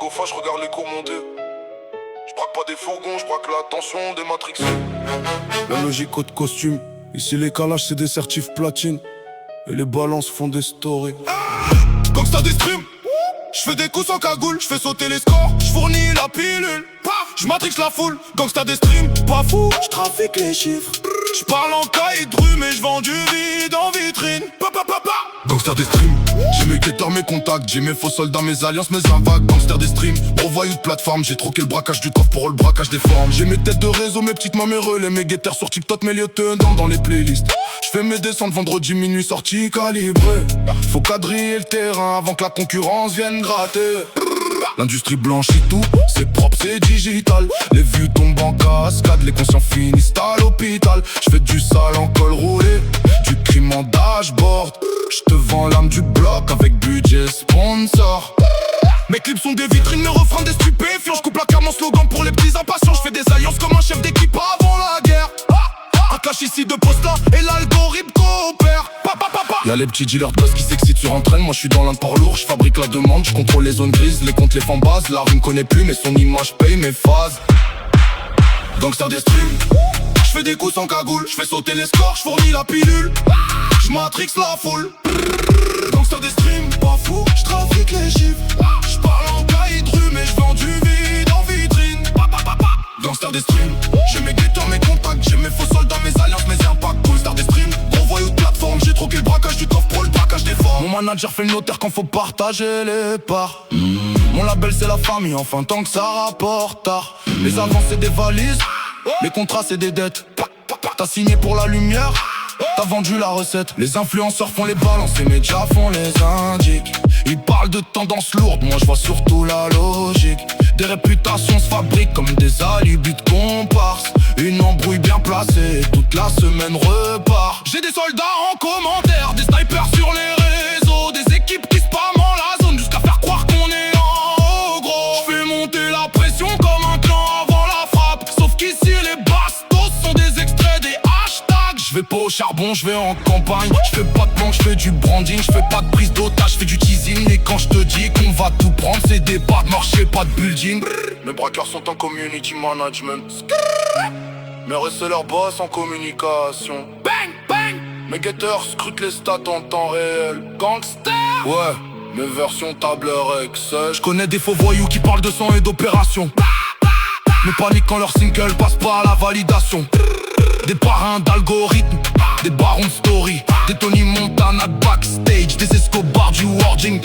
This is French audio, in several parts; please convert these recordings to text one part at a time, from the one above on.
Gofa, je regarde les cours monter. Je braque pas des fourgons, je braque l'attention des Matrix. La logique au de costume. Ici les calages c'est des certifs platine. Et les balances font des stories. Gangsta des streams. Je fais des coups sans cagoule, je fais sauter les scores, je fournis la pilule. Je matrix la foule, gangsta des streams. Pas fou, je trafique les chiffres. Je parle en caille de rue mais je vends du vide en vitrine. Gangster des streams. J'ai mes guetteurs, mes contacts, j'ai mes faux soldats, mes alliances, mes invagues. Gangster des streams, gros voyou de plateforme. J'ai troqué le braquage du coffre pour le braquage des formes. J'ai mes têtes de réseau, mes petites mains, mes relais, mes guetteurs sur TikTok, mes lieutenants dans les playlists. Je fais mes descentes vendredi minuit, sortie calibrée. Faut quadriller le terrain avant que la concurrence vienne gratter. L'industrie blanchit tout, c'est propre, c'est digital. Les vues tombent en cascade, les conscients finissent à l'hôpital. J'fais du sale en col roulé, du crime en dashboard. J'te vends l'âme du bloc avec budget sponsor. Mes clips sont des vitrines, mes refrains des stupéfiants. J'coupe la carte, mon slogan pour les petits impatients. J'fais des alliances comme un chef d'équipe avant la guerre. Un clash ici de poste là et l'algorithme coopère. Y'a les petits dealers de buzz qui s'excitent sur un train. Moi j'suis dans l'import lourd, j'fabrique la demande. J'contrôle les zones grises, les comptes, les fanbases. La rue me connaît plus mais son image paye mes phases. Gangster des streams. J'fais des coups sans cagoule, j'fais sauter les scores, j'fournis la pilule. J'matrix la foule. Gangster des streams, pas fou, j'trafique les chiffres. J'parle en caille de rue mais j'vends du vide en vitrine. Gangster des streams. J'ai mes guetteurs, mes contacts, j'ai mes faux soldats, mes alliances, mes impacts. Gangster des streams, gros voyou de plateforme. J'ai troqué le braquage du coffre pour le braquage des formes. Mon manager fait le notaire quand faut partager les parts. Mon label c'est la famille, enfin tant que ça rapporte tard. Les avances c'est des valises, les contrats c'est des dettes. T'as signé pour la lumière, t'as vendu la recette. Les influenceurs font les balances, les médias font les indiques. Ils parlent de tendances lourdes, moi je vois surtout la logique. Des réputations se fabriquent comme des alibis de comparse. Une embrouille bien placée, toute la semaine repart. J'ai des soldats en commentaire, des snipers sur les réseaux. Des équipes qui spamment en la zone jusqu'à faire croire qu'on est en haut gros. J'fais monter la pression comme un clan avant la frappe. Sauf qu'ici les bastos sont des extraits des hashtags. J'vais pas au charbon, j'vais en campagne. J'fais pas de plan, j'fais du branding. J'fais pas de prise d'otage, j'fais du teasing. Et quand j'te dis qu'on va tout prendre, c'est des pas de marché, pas de building. Mes braqueurs sont en community management. Mes receleurs boss en communication. Bang, bang. Mes guetteurs scrutent les stats en temps réel. Gangster. Ouais, mes versions tableur Excel. J'connais des faux voyous qui parlent de sang et d'opération. Me paniquent quand leur single passe pas à la validation. Des parrains d'algorithme, des barons de story. Des Tony Montana de backstage, des Escobar du wording.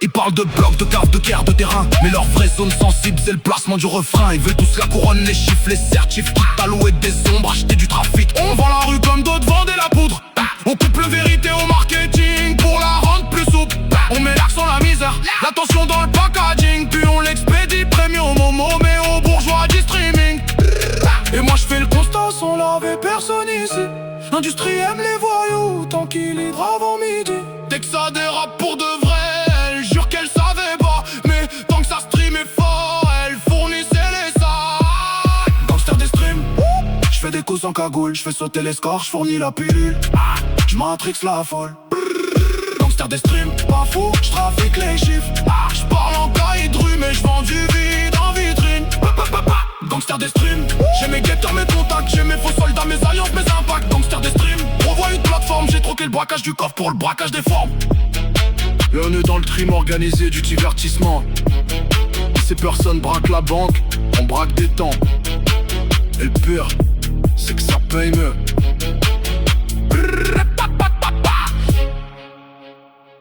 Ils parlent de blocs, de cartes, de guerre, de terrain. Mais leur vraie zone sensible c'est le placement du refrain. Ils veulent tous la couronne, les chiffres, les certifs. Quitte à louer des ombres, acheter du trafic. On vend la rue comme d'autres vendaient la poudre. On coupe le vérité au marketing pour la rendre plus souple. On met l'accent la misère, l'attention dans le packaging. Puis on l'expédie premium au Momo mais au bourgeois du streaming. Et moi je fais le constat sans laver personne ici. L'industrie aime les voyous tant qu'il hydre avant midi. Dès que ça dérape pour de vrai, elle jure qu'elle savait pas. Mais tant que ça stream est fort, elle fournissait les sacs. Gangster des streams. J'fais des coups sans cagoule, j'fais sauter les scores, j'fournis la pilule. J'matrix la folle. Gangster des streams, pas fou, j'trafique les chiffres. J'parle en caille de rue mais j'vends du vide en vitrine. Gangster des streams. J'ai mes guetteurs, mes contacts, j'ai mes faux soldats, mes alliances, mes impacts. Gangster des streams. On voit une plateforme, j'ai troqué le braquage du coffre pour le braquage des formes. Bienvenue dans le trim organisé du divertissement. Ces personnes braquent la banque, on braque des temps. Et le pire, c'est que ça paye mieux.